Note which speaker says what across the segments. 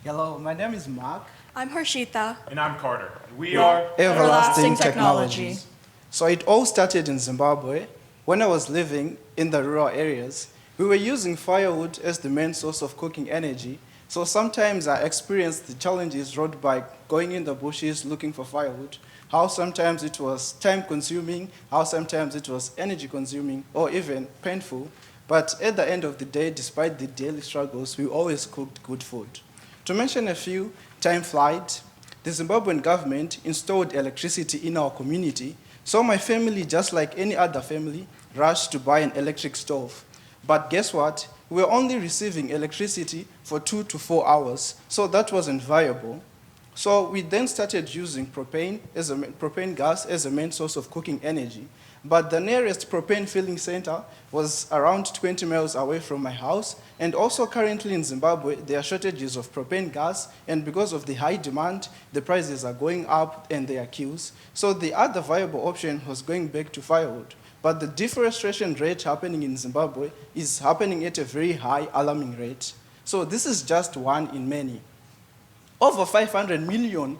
Speaker 1: Hello, my name is Mark.
Speaker 2: I'm Harshita.
Speaker 3: And I'm Carter. And we are
Speaker 2: Everlasting Technology.
Speaker 1: So it all started in Zimbabwe. When I was living in the rural areas, we were using firewood as the main source of cooking energy. So sometimes I experienced the challenges brought by going in the bushes looking for firewood, how sometimes it was time-consuming, how sometimes it was energy-consuming, or even painful. But at the end of the day, despite the daily struggles, we always cooked good food. To mention a few, time flight, the Zimbabwean government installed electricity in our community, so my family, just like any other family, rushed to buy an electric stove. But guess what? We were only receiving electricity for 2 to 4 hours, so that wasn't viable. So we then started using propane gas as a main source of cooking energy. But the nearest propane filling center was around 20 miles away from my house, and also currently in Zimbabwe, there are shortages of propane gas, and because of the high demand, the prices are going up and there are queues. So the other viable option was going back to firewood. But the deforestation rate happening in Zimbabwe is happening at a very high, alarming rate. So this is just one in many. Over 500 million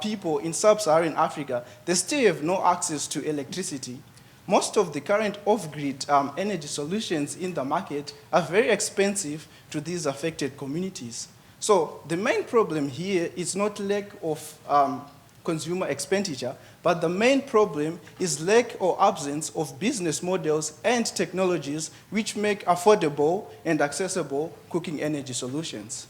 Speaker 1: people in sub-Saharan Africa, they still have no access to electricity. Most of the current off-grid energy solutions in the market are very expensive to these affected communities. So the main problem here is not lack of consumer expenditure, but the main problem is lack or absence of business models and technologies which make affordable and accessible cooking energy solutions.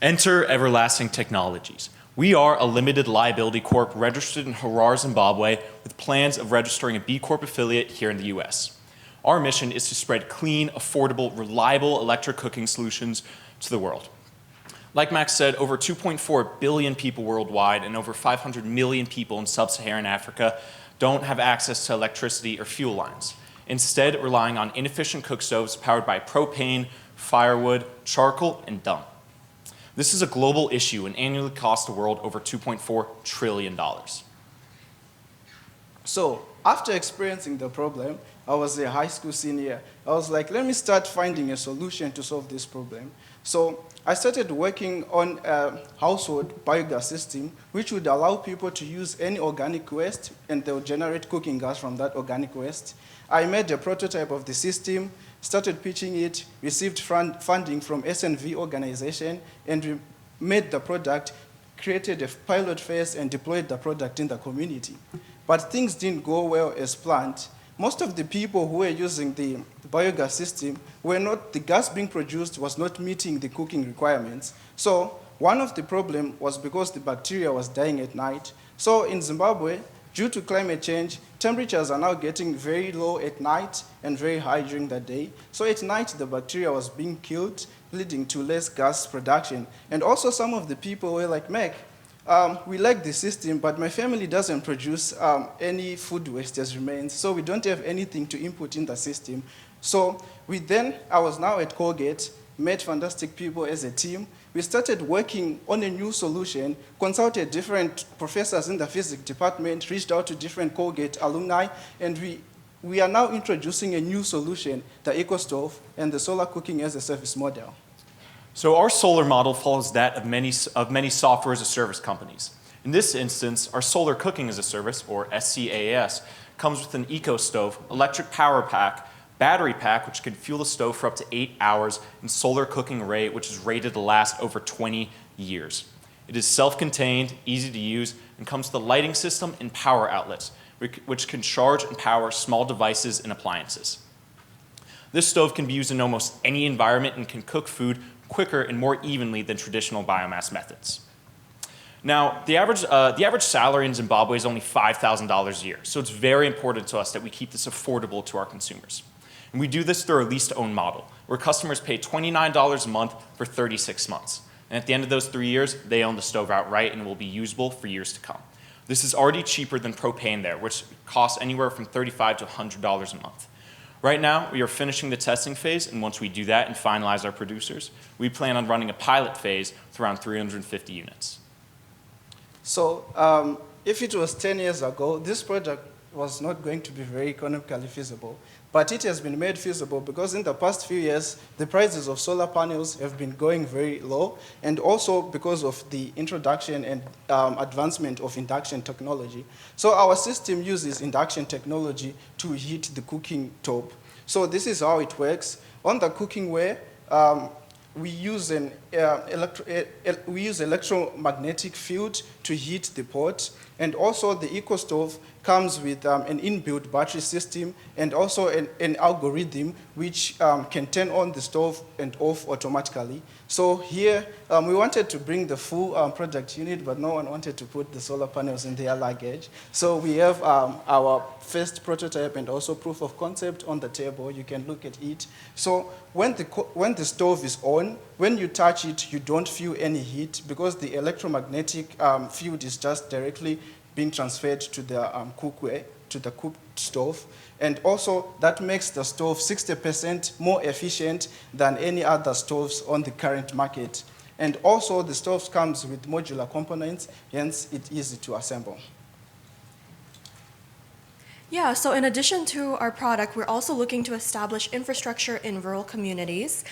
Speaker 3: Enter Everlasting Technologies. We are a limited liability corp registered in Harare, Zimbabwe, with plans of registering a B Corp affiliate here in the US. Our mission is to spread clean, affordable, reliable electric cooking solutions to the world. Like Max said, over 2.4 billion people worldwide and over 500 million people in sub-Saharan Africa don't have access to electricity or fuel lines, instead relying on inefficient cook stoves powered by propane, firewood, charcoal, and dung. This is a global issue and annually costs the world over $2.4 trillion.
Speaker 1: So after experiencing the problem, I was a high school senior. I was like, let me start finding a solution to solve this problem. So I started working on a household biogas system, which would allow people to use any organic waste, and they would generate cooking gas from that organic waste. I made a prototype of the system, started pitching it, received funding from SNV organization, and we made the product, created a pilot phase, and deployed the product in the community. But things didn't go well as planned. Most of the people who were using the biogas system the gas being produced was not meeting the cooking requirements. So one of the problems was because the bacteria was dying at night. So in Zimbabwe, due to climate change, temperatures are now getting very low at night and very high during the day. So at night, the bacteria was being killed, leading to less gas production. And also some of the people were like, Meg, we like the system, but my family doesn't produce any food waste as remains, so we don't have anything to input in the system. So I was now at Colgate, met fantastic people as a team. We started working on a new solution, consulted different professors in the physics department, reached out to different Colgate alumni, and we are now introducing a new solution, the EcoStove and the solar cooking as a service model.
Speaker 3: So our solar model follows that of many software as a service companies. In this instance, our solar cooking as a service, or SCAS, comes with an EcoStove, electric power pack, battery pack, which can fuel the stove for up to 8 hours, and solar cooking array, which is rated to last over 20 years. It is self-contained, easy to use, and comes with a lighting system and power outlets, which can charge and power small devices and appliances. This stove can be used in almost any environment and can cook food quicker and more evenly than traditional biomass methods. Now, the average salary in Zimbabwe is only $5,000 a year, so it's very important to us that we keep this affordable to our consumers. And we do this through our lease-to-own model, where customers pay $29 a month for 36 months. And at the end of those 3 years, they own the stove outright and it will be usable for years to come. This is already cheaper than propane there, which costs anywhere from $35 to $100 a month. Right now, we are finishing the testing phase, and once we do that and finalize our producers, we plan on running a pilot phase with around 350 units.
Speaker 1: So if it was 10 years ago, this product was not going to be very economically feasible. But it has been made feasible because in the past few years, the prices of solar panels have been going very low, and also because of the introduction and advancement of induction technology. So our system uses induction technology to heat the cooking top. So this is how it works. On the cooking way, we use electromagnetic field to heat the pot, and also the EcoStove comes with an inbuilt battery system and also an algorithm which can turn on the stove and off automatically. So here we wanted to bring the full project unit, but no one wanted to put the solar panels in their luggage. So we have our first prototype and also proof of concept on the table. You can look at it. So when the stove is on, when you touch it, you don't feel any heat because the electromagnetic field is just directly being transferred to the cookware, to the cooked stove. And also that makes the stove 60% more efficient than any other stoves on the current market. And also the stove comes with modular components, hence it's easy to assemble.
Speaker 2: Yeah, so in addition to our product, we're also looking to establish infrastructure in rural communities.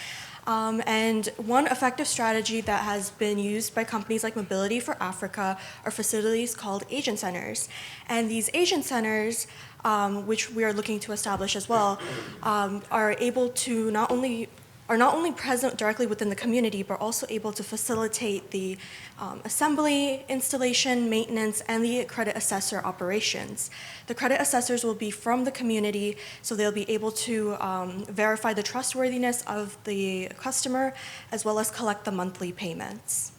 Speaker 2: And one effective strategy that has been used by companies like Mobility for Africa are facilities called agent centers. And these agent centers, which we are looking to establish as well, are able to not only present directly within the community, but also able to facilitate the assembly, installation, maintenance, and the credit assessor operations. The credit assessors will be from the community, so they'll be able to verify the trustworthiness of the customer, as well as collect the monthly payments.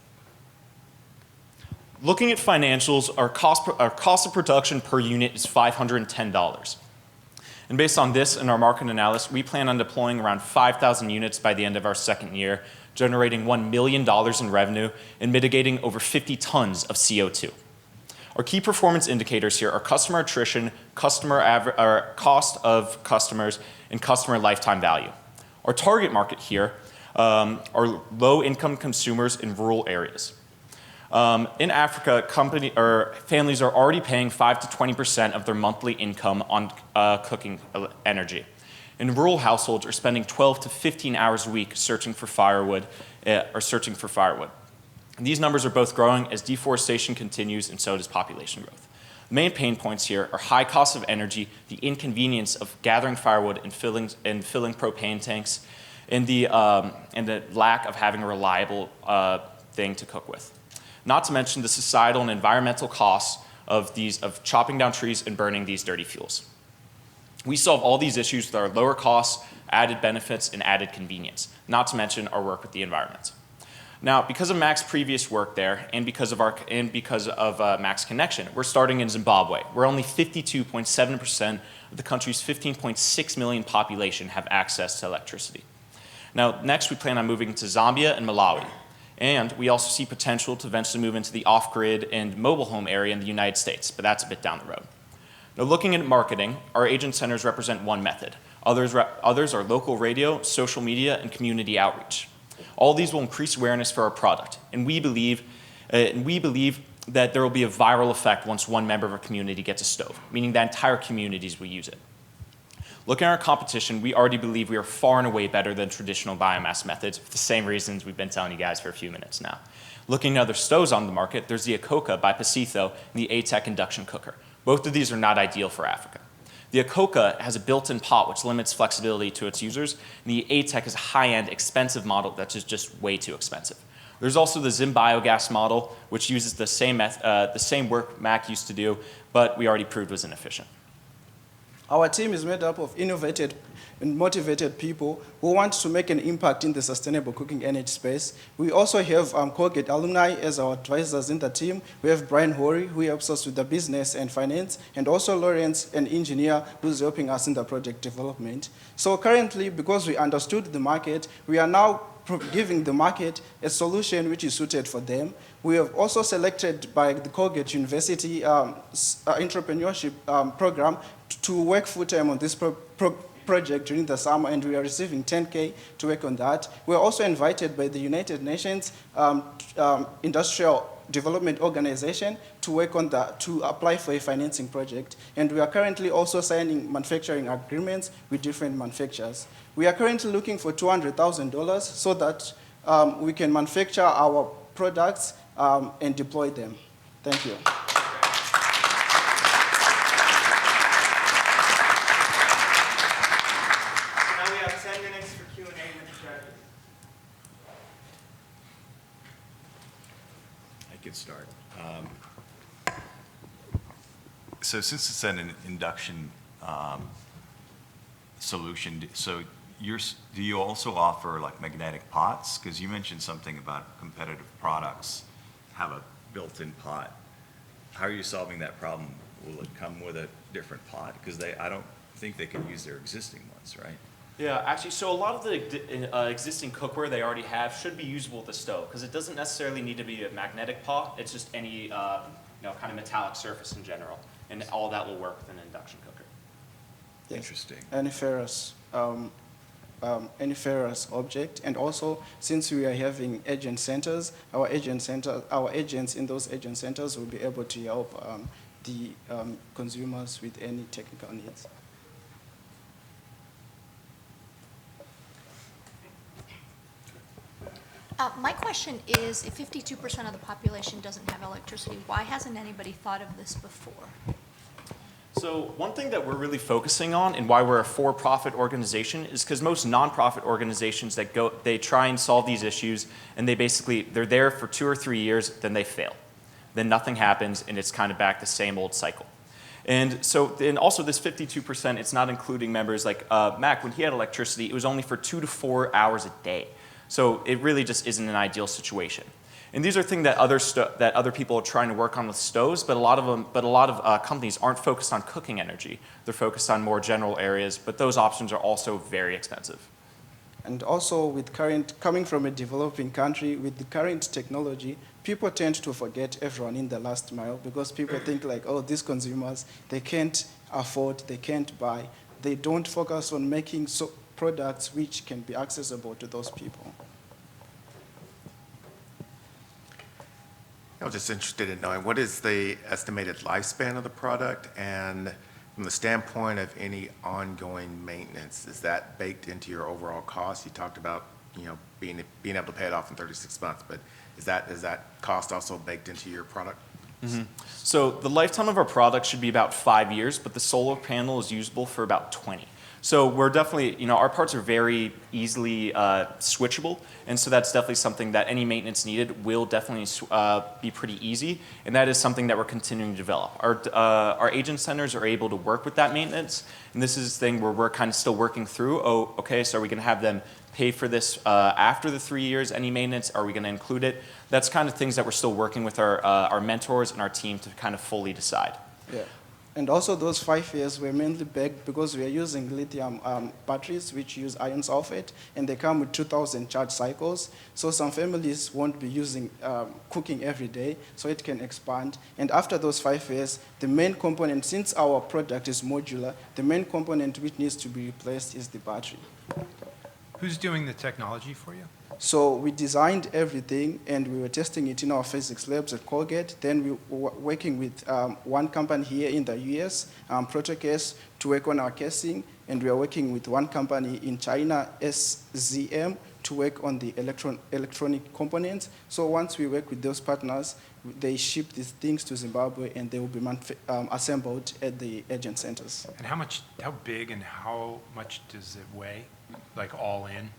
Speaker 3: Looking at financials, our cost of production per unit is $510. And based on this and our market analysis, we plan on deploying around 5,000 units by the end of our second year, generating $1 million in revenue and mitigating over 50 tons of CO2. Our key performance indicators here are customer attrition, cost of customers, and customer lifetime value. Our target market here are low-income consumers in rural areas. In Africa, families are already paying 5 to 20% of their monthly income on cooking energy. And rural households are spending 12 to 15 hours a week searching for firewood. And these numbers are both growing as deforestation continues, and so does population growth. The main pain points here are high cost of energy, the inconvenience of gathering firewood and filling propane tanks, and the lack of having a reliable thing to cook with. Not to mention the societal and environmental costs of chopping down trees and burning these dirty fuels. We solve all these issues with our lower costs, added benefits, and added convenience, not to mention our work with the environment. Now, because of Mac's previous work there and because of Mac's connection, we're starting in Zimbabwe, where only 52.7% of the country's 15.6 million population have access to electricity. Now, next we plan on moving to Zambia and Malawi. And we also see potential to eventually move into the off-grid and mobile home area in the United States, but that's a bit down the road. Now, looking at marketing, our agent centers represent one method. Others are local radio, social media, and community outreach. All these will increase awareness for our product, and we believe that there will be a viral effect once one member of our community gets a stove, meaning that entire communities will use it. Looking at our competition, we already believe we are far and away better than traditional biomass methods for the same reasons we've been telling you guys for a few minutes now. Looking at other stoves on the market, there's the Akoka by Pacitho and the ATEC induction cooker. Both of these are not ideal for Africa. The Akoka has a built-in pot which limits flexibility to its users, and the ATEC is a high-end, expensive model that's just way too expensive. There's also the Zim biogas model, which uses the same work Mac used to do, but we already proved was inefficient.
Speaker 1: Our team is made up of innovative and motivated people who want to make an impact in the sustainable cooking energy space. We also have Colgate alumni as our advisors in the team. We have Brian Horry, who helps us with the business and finance, and also Lawrence, an engineer who's helping us in the project development. So currently, because we understood the market, we are now giving the market a solution which is suited for them. We have also selected by the Colgate University Entrepreneurship program to work full-time on this project during the summer, and we are receiving $10K to work on that. We are also invited by the United Nations Industrial Development Organization to to work on to apply for a financing project, and we are currently also signing manufacturing agreements with different manufacturers. We are currently looking for $200,000 so that we can manufacture our products and deploy them. Thank you.
Speaker 4: Now we have 10 minutes for Q&A with the judges.
Speaker 5: I can start. So since it's an induction solution, so do you also offer like magnetic pots? Because you mentioned something about competitive products have a built-in pot. How are you solving that problem? Will it come with a different pot? Because I don't think they can use their existing ones, right?
Speaker 3: Yeah, actually, so a lot of the existing cookware they already have should be usable with the stove, because it doesn't necessarily need to be a magnetic pot. It's just any kind of metallic surface in general, and all that will work with an induction cooker.
Speaker 1: Yes.
Speaker 5: Interesting.
Speaker 1: Any ferrous object, and also since we are having agent centers, our agents in those agent centers will be able to help the consumers with any technical needs.
Speaker 6: My question is, if 52% of the population doesn't have electricity, why hasn't anybody thought of this before?
Speaker 3: So one thing that we're really focusing on and why we're a for-profit organization is because most nonprofit organizations they try and solve these issues, and they're there for 2 or 3 years, then they fail. Then nothing happens, and it's kind of back the same old cycle. And so, and also this 52%, it's not including members like Mac, when he had electricity, it was only for 2 to 4 hours a day. So it really just isn't an ideal situation. And these are things that other people are trying to work on with stoves, but a lot of companies aren't focused on cooking energy. They're focused on more general areas, but those options are also very expensive.
Speaker 1: And also coming from a developing country, with the current technology, people tend to forget everyone in the last mile, because people think like, oh, these consumers, they can't afford, they can't buy. They don't focus on making products which can be accessible to those people.
Speaker 7: I was just interested in knowing, what is the estimated lifespan of the product? And from the standpoint of any ongoing maintenance, is that baked into your overall cost? You talked about, being able to pay it off in 36 months, but is that cost also baked into your product?
Speaker 3: Mm-hmm. So the lifetime of our product should be about 5 years, but the solar panel is usable for about 20. So we're definitely, our parts are very easily switchable, and so that's definitely something that any maintenance needed will definitely be pretty easy, and that is something that we're continuing to develop. Our agent centers are able to work with that maintenance, and this is the thing where we're kind of still working through, so are we going to have them pay for this after the 3 years, any maintenance? Are we going to include it? That's kind of things that we're still working with our mentors and our team to kind of fully decide.
Speaker 1: Yeah. And also those 5 years were mainly backed because we are using lithium batteries which use iron sulfate, and they come with 2,000 charge cycles. So some families won't be using cooking every day, so it can expand. And after those 5 years, the main component, since our product is modular, the main component which needs to be replaced is the battery.
Speaker 8: Who's doing the technology for you?
Speaker 1: So we designed everything, and we were testing it in our physics labs at Colgate. Then we were working with one company here in the US, Protocase, to work on our casing. And we are working with one company in China, SZM, to work on the electronic components. So once we work with those partners, they ship these things to Zimbabwe, and they will be assembled at the agent centers.
Speaker 8: And how big and how much does it weigh, like all in?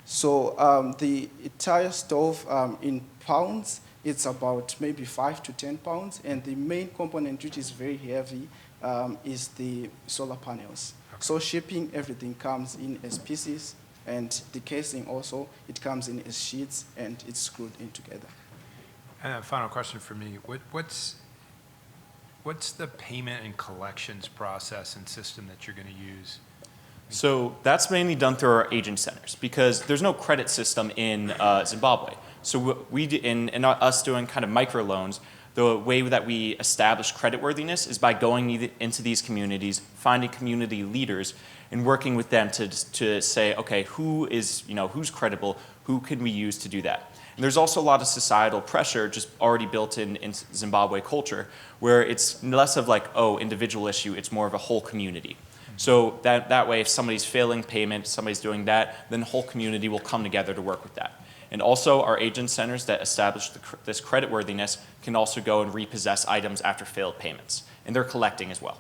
Speaker 1: So the entire stove in pounds, it's about maybe 5 to 10 pounds. And the main component, which is very heavy, is the solar panels. Okay. So shipping, everything comes in as pieces. And the casing also, it comes in as sheets, and it's screwed in together.
Speaker 8: And a final question for me. What's the payment and collections process and system that you're going to use?
Speaker 3: So that's mainly done through our agent centers, because there's no credit system in Zimbabwe. So in us doing kind of microloans, the way that we establish creditworthiness is by going into these communities, finding community leaders, and working with them to say, okay, who's credible, who can we use to do that? And there's also a lot of societal pressure just already built in Zimbabwe culture, where it's less of like, oh, individual issue, it's more of a whole community. So that way, if somebody's failing payment, somebody's doing that, then the whole community will come together to work with that. And also, our agent centers that establish this creditworthiness can also go and repossess items after failed payments. And they're collecting as well.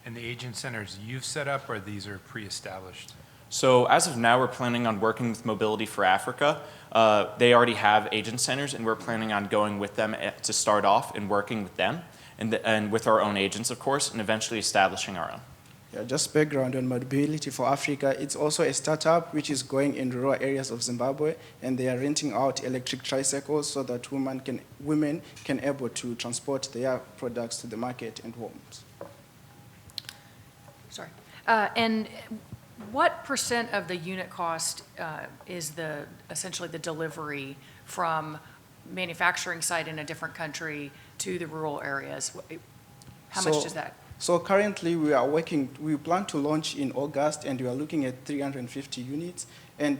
Speaker 8: And the agent centers you've set up, or these are pre-established?
Speaker 3: So as of now, we're planning on working with Mobility for Africa. They already have agent centers, and we're planning on going with them to start off and working with them, and with our own agents, of course, and eventually establishing our own.
Speaker 1: Yeah, just background on Mobility for Africa. It's also a startup which is going in rural areas of Zimbabwe, and they are renting out electric tricycles so that women can able to transport their products to the market and homes.
Speaker 9: Sorry. And what percent of the unit cost is essentially the delivery from manufacturing site in a different country to the rural areas? How much does that?
Speaker 1: So currently we plan to launch in August, and we are looking at 350 units. And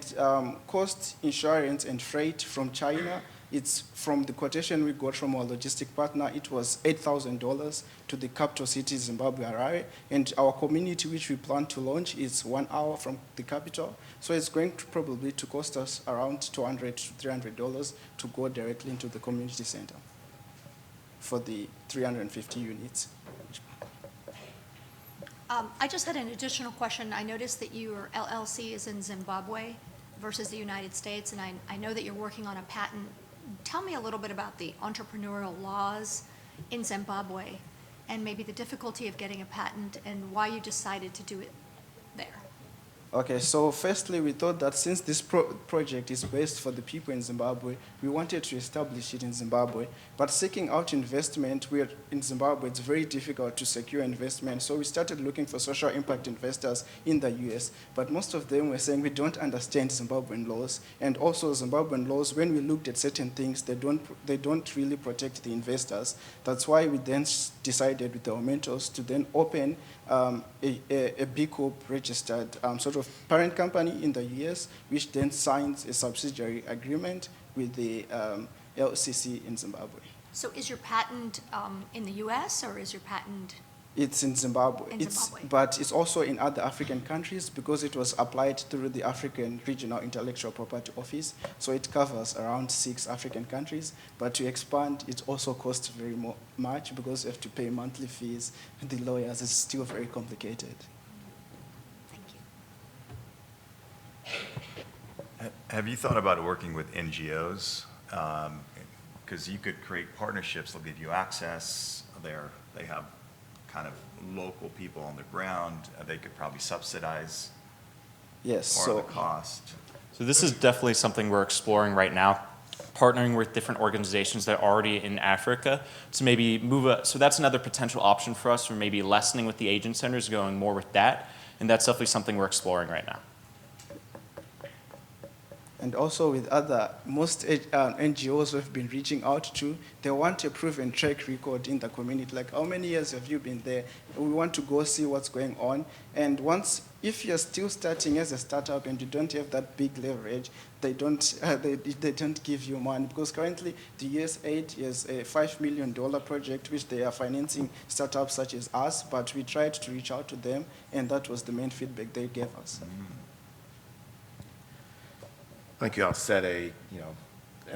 Speaker 1: cost, insurance, and freight from China, it's from the quotation we got from our logistic partner, it was $8,000 to the capital city, Zimbabwe, Harare. And our community, which we plan to launch, is 1 hour from the capital. So it's going to probably to cost us around $200 to $300 to go directly into the community center for the 350 units.
Speaker 6: I just had an additional question. I noticed that your LLC is in Zimbabwe versus the United States, and I know that you're working on a patent. Tell me a little bit about the entrepreneurial laws in Zimbabwe and maybe the difficulty of getting a patent and why you decided to do it there.
Speaker 1: Okay, so firstly, we thought that since this project is based for the people in Zimbabwe, we wanted to establish it in Zimbabwe. But seeking out investment, in Zimbabwe, it's very difficult to secure investment. So we started looking for social impact investors in the US. But most of them were saying we don't understand Zimbabwean laws. And also Zimbabwean laws, when we looked at certain things, they don't really protect the investors. That's why we then decided with our mentors to then open a B Corp registered sort of parent company in the US, which then signs a subsidiary agreement with the LCC in Zimbabwe.
Speaker 6: So is your patent in the US or is your patent?
Speaker 1: It's in Zimbabwe.
Speaker 6: In Zimbabwe.
Speaker 1: But it's also in other African countries because it was applied through the African Regional Intellectual Property Office. So it covers around 6 African countries. But to expand, it also costs very much because you have to pay monthly fees. The lawyers, it's still very complicated.
Speaker 6: Thank you.
Speaker 5: Have you thought about working with NGOs? Because you could create partnerships, they'll give you access, they have kind of local people on the ground, they could probably subsidize
Speaker 1: Yes.
Speaker 5: part of the cost.
Speaker 3: So this is definitely something we're exploring right now, partnering with different organizations that are already in Africa to maybe so that's another potential option for us, or maybe lessening with the agent centers, going more with that, and that's definitely something we're exploring right now.
Speaker 1: And also with most NGOs we've been reaching out to, they want a proven track record in the community. Like, how many years have you been there? We want to go see what's going on. And if you're still starting as a startup and you don't have that big leverage, they don't give you money. Because currently the USAID is a $5 million project which they are financing startups such as us, but we tried to reach out to them, and that was the main feedback they gave us.
Speaker 7: I think you all set an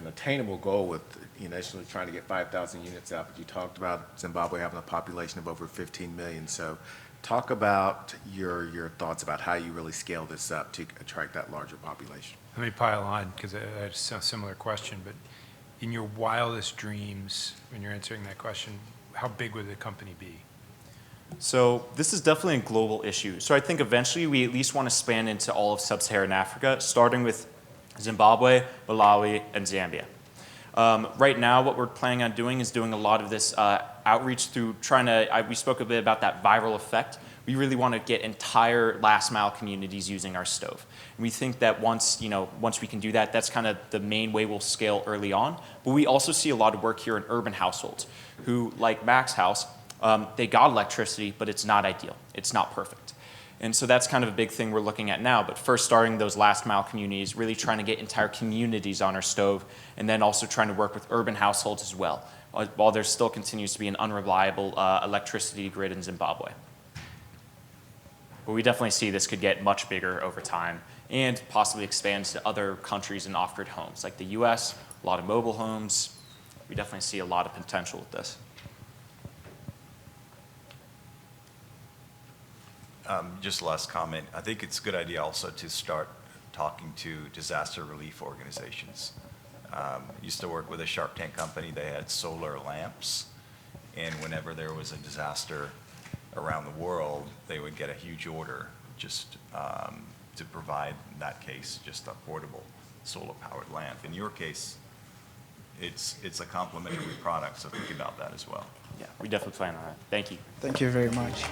Speaker 7: attainable goal with initially trying to get 5,000 units out, but you talked about Zimbabwe having a population of over 15 million. So talk about your thoughts about how you really scale this up to attract that larger population.
Speaker 8: Let me pile on, because I had a similar question, but in your wildest dreams, when you're answering that question, how big would the company be?
Speaker 3: So this is definitely a global issue. So I think eventually we at least want to span into all of sub-Saharan Africa, starting with Zimbabwe, Malawi, and Zambia. Right now, what we're planning on doing is doing a lot of this outreach through we spoke a bit about that viral effect. We really want to get entire last mile communities using our stove. And we think that once we can do that, that's kind of the main way we'll scale early on. But we also see a lot of work here in urban households who, like Mac's house, they got electricity, but it's not ideal. It's not perfect. And so that's kind of a big thing we're looking at now. But first starting those last mile communities, really trying to get entire communities on our stove, and then also trying to work with urban households as well, while there still continues to be an unreliable electricity grid in Zimbabwe. But we definitely see this could get much bigger over time and possibly expand to other countries and off-grid homes, like the US, a lot of mobile homes. We definitely see a lot of potential with this.
Speaker 5: Just last comment, I think it's a good idea also to start talking to disaster relief organizations. Used to work with a Shark Tank company, they had solar lamps, and whenever there was a disaster around the world, they would get a huge order just to provide, in that case, just a portable solar-powered lamp. In your case, it's a complementary product, so think about that as well.
Speaker 3: Yeah, we definitely plan on that. Thank you.
Speaker 1: Thank you very much.